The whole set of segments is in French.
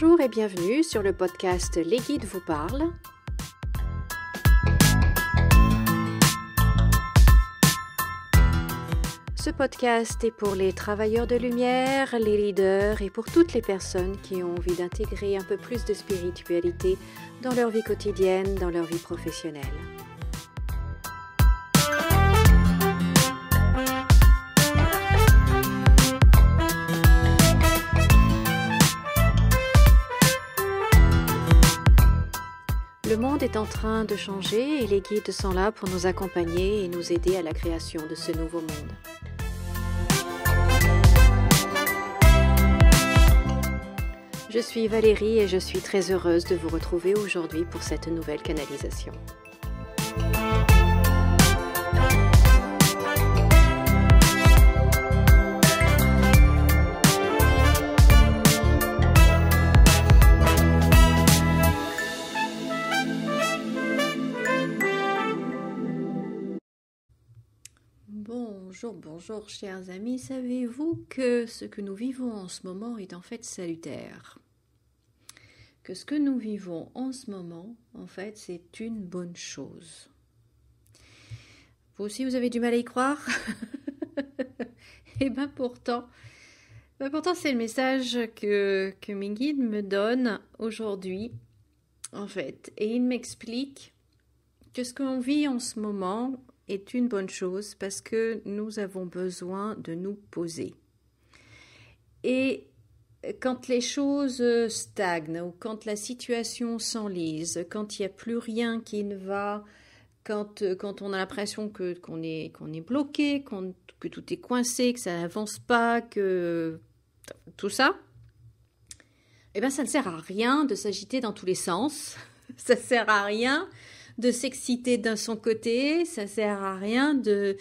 Bonjour et bienvenue sur le podcast Les Guides vous parlent. Ce podcast est pour les travailleurs de lumière, les leaders et pour toutes les personnes qui ont envie d'intégrer un peu plus de spiritualité dans leur vie quotidienne, dans leur vie professionnelle. Le monde est en train de changer et les guides sont là pour nous accompagner et nous aider à la création de ce nouveau monde. Je suis Valérie et je suis très heureuse de vous retrouver aujourd'hui pour cette nouvelle canalisation. Bonjour chers amis, savez-vous que ce que nous vivons en ce moment est en fait salutaire? Que ce que nous vivons en ce moment, en fait, c'est une bonne chose. Vous aussi, vous avez du mal à y croire? Et pourtant, c'est le message que mes guides me donnent aujourd'hui, en fait. Et ils m'expliquent que ce qu'on vit en ce moment est une bonne chose parce que nous avons besoin de nous poser. Et quand les choses stagnent ou quand la situation s'enlise, quand il n'y a plus rien qui ne va, quand on a l'impression qu'on est bloqué, que tout est coincé, que ça n'avance pas, que tout ça, ça ne sert à rien de s'agiter dans tous les sens, ça ne sert à rien de s'exciter d'un son côté, ça sert à rien de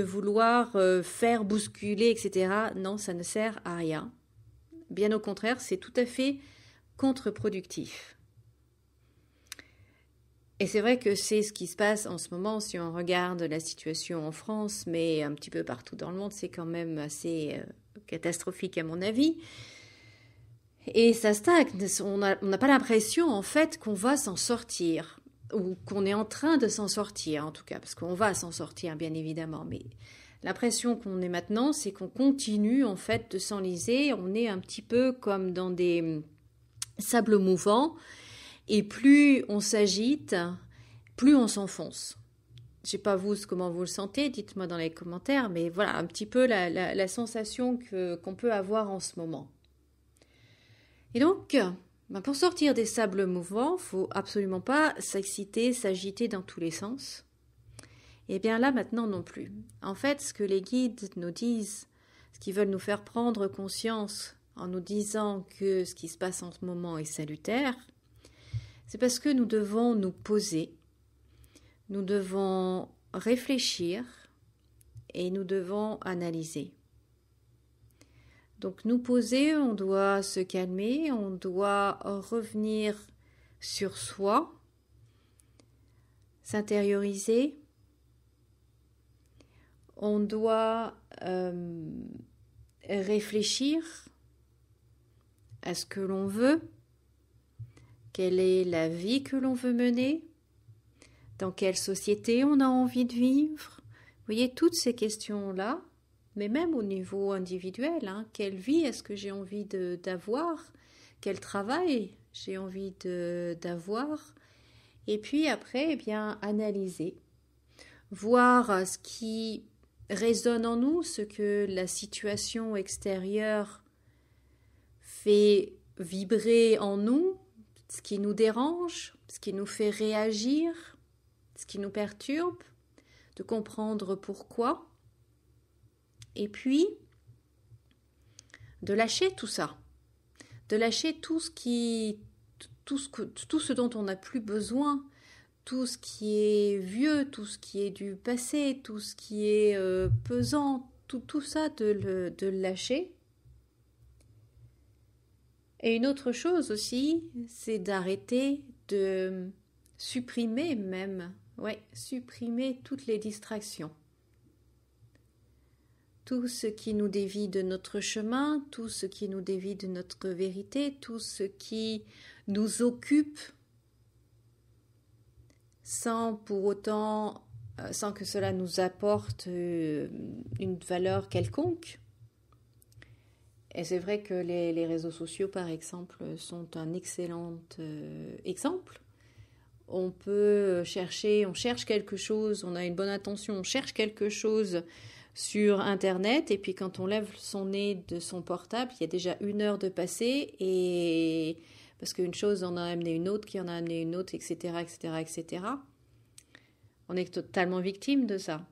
vouloir faire bousculer, etc. Non, ça ne sert à rien. Bien au contraire, c'est tout à fait contre-productif. Et c'est vrai que c'est ce qui se passe en ce moment, si on regarde la situation en France, mais un petit peu partout dans le monde, c'est quand même assez catastrophique à mon avis. Et ça stagne, on n'a pas l'impression en fait qu'on va s'en sortir. Ou qu'on est en train de s'en sortir, en tout cas, parce qu'on va s'en sortir, bien évidemment. Mais l'impression qu'on est maintenant, c'est qu'on continue, en fait, de s'enliser. On est un petit peu comme dans des sables mouvants. Et plus on s'agite, plus on s'enfonce. Je ne sais pas vous comment vous le sentez, dites-moi dans les commentaires. Mais voilà, un petit peu la sensation qu'on peut avoir en ce moment. Et donc, pour sortir des sables mouvants, il ne faut absolument pas s'exciter, s'agiter dans tous les sens. Et bien là, maintenant non plus. En fait, ce que les guides nous disent, ce qu'ils veulent nous faire prendre conscience en nous disant que ce qui se passe en ce moment est salutaire, c'est parce que nous devons nous poser, nous devons réfléchir et nous devons analyser. Donc nous poser, on doit se calmer, on doit revenir sur soi, s'intérioriser, on doit réfléchir à ce que l'on veut, quelle est la vie que l'on veut mener, dans quelle société on a envie de vivre. Vous voyez, toutes ces questions-là, mais même au niveau individuel, quelle vie est-ce que j'ai envie d'avoir? Quel travail j'ai envie d'avoir? Et puis après, analyser, voir ce qui résonne en nous, ce que la situation extérieure fait vibrer en nous, ce qui nous dérange, ce qui nous fait réagir, ce qui nous perturbe, de comprendre pourquoi. Et puis, de lâcher tout ça, de lâcher tout ce dont on n'a plus besoin, tout ce qui est vieux, tout ce qui est du passé, tout ce qui est pesant, tout ça de le lâcher. Et une autre chose aussi, c'est d'arrêter de supprimer toutes les distractions. tout ce qui nous dévie de notre chemin, tout ce qui nous dévie de notre vérité, tout ce qui nous occupe sans pour autant, sans que cela nous apporte une valeur quelconque. Et c'est vrai que les réseaux sociaux, par exemple, sont un excellent exemple. On peut chercher, on cherche quelque chose, on a une bonne intention, on cherche quelque chose sur Internet, et puis quand on lève son nez de son portable, il y a déjà 1 heure de passé, et parce qu'une chose en a amené une autre, qui en a amené une autre, etc., etc., etc. On est totalement victime de ça.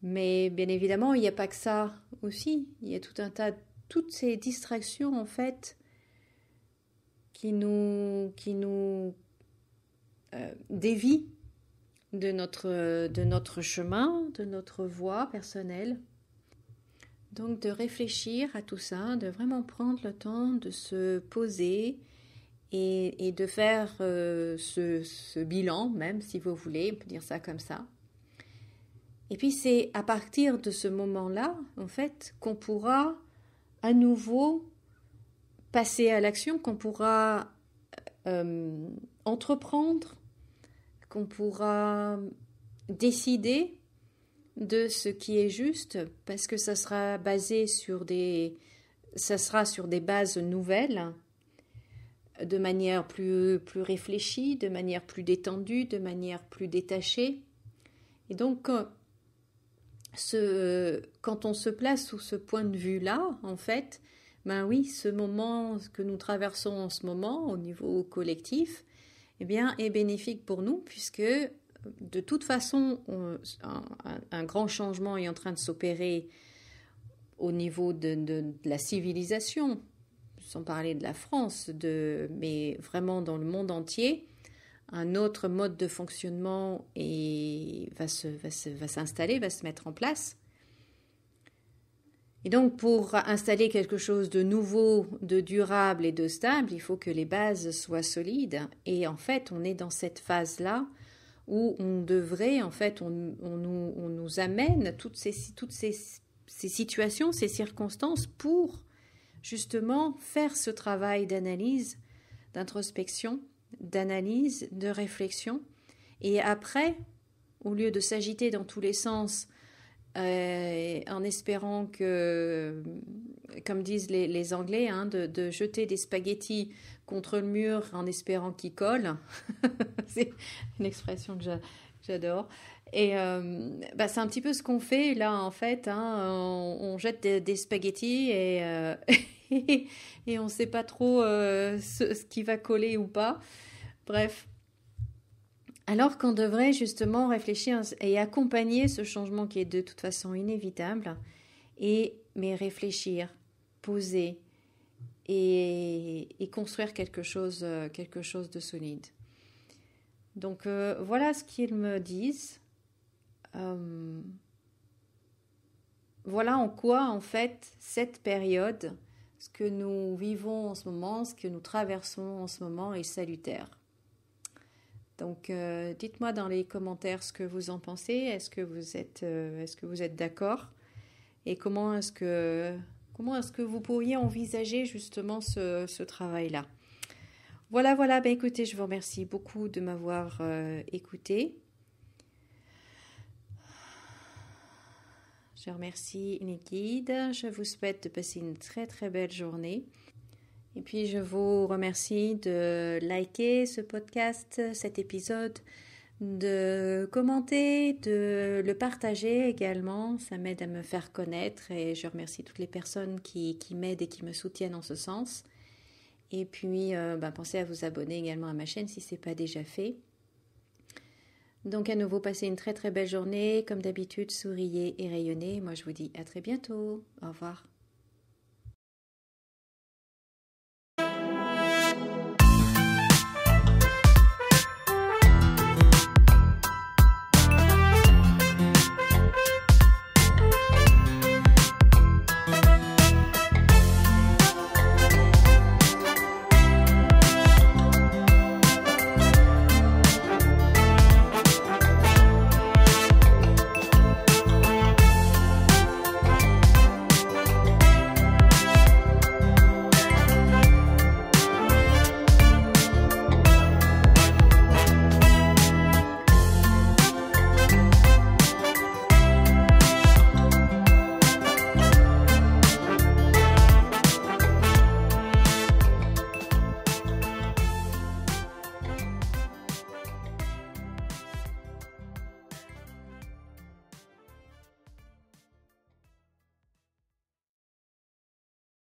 Mais bien évidemment, il n'y a pas que ça aussi. Il y a tout un tas, toutes ces distractions en fait, qui nous dévient de notre chemin, de notre voie personnelle. Donc de réfléchir à tout ça, de vraiment prendre le temps de se poser et de faire ce bilan, même si vous voulez, on peut dire ça comme ça. Et puis c'est à partir de ce moment-là, en fait, qu'on pourra à nouveau passer à l'action, qu'on pourra entreprendre, qu'on pourra décider de ce qui est juste, parce que ça sera basé sur des bases nouvelles, de manière plus réfléchie, de manière plus détendue, de manière plus détachée. Et donc, quand on se place sous ce point de vue-là, en fait, ben oui, ce moment que nous traversons en ce moment, au niveau collectif, eh bien, est bénéfique pour nous, puisque de toute façon, un grand changement est en train de s'opérer au niveau de la civilisation, sans parler de la France, mais vraiment dans le monde entier. Un autre mode de fonctionnement va s'installer, va se mettre en place. Et donc, pour installer quelque chose de nouveau, de durable et de stable, il faut que les bases soient solides. Et en fait, on est dans cette phase-là où on devrait, en fait, on nous amène toutes ces situations, ces circonstances pour justement faire ce travail d'analyse, d'introspection, d'analyse, de réflexion. Et après, au lieu de s'agiter dans tous les sens, en espérant que, comme disent les Anglais, de jeter des spaghettis contre le mur en espérant qu'ils collent. C'est une expression que j'adore. Et c'est un petit peu ce qu'on fait là en fait. On jette des spaghettis et on ne sait pas trop ce qui va coller ou pas. Bref. Alors qu'on devrait justement réfléchir et accompagner ce changement qui est de toute façon inévitable, mais réfléchir, poser et construire quelque chose de solide. Donc voilà ce qu'ils me disent. Voilà en quoi en fait cette période, ce que nous vivons en ce moment, ce que nous traversons en ce moment est salutaire. Donc, dites-moi dans les commentaires ce que vous en pensez. Est-ce que vous êtes d'accord? Et comment est-ce que vous pourriez envisager justement ce travail-là? Voilà. Ben écoutez, je vous remercie beaucoup de m'avoir écouté. Je remercie les guides. Je vous souhaite de passer une très très belle journée. Et puis, je vous remercie de liker ce podcast, cet épisode, de commenter, de le partager également. Ça m'aide à me faire connaître et je remercie toutes les personnes qui m'aident et qui me soutiennent en ce sens. Et puis, pensez à vous abonner également à ma chaîne si ce n'est pas déjà fait. Donc, à nouveau, passez une très très belle journée. Comme d'habitude, souriez et rayonnez. Moi, je vous dis à très bientôt. Au revoir.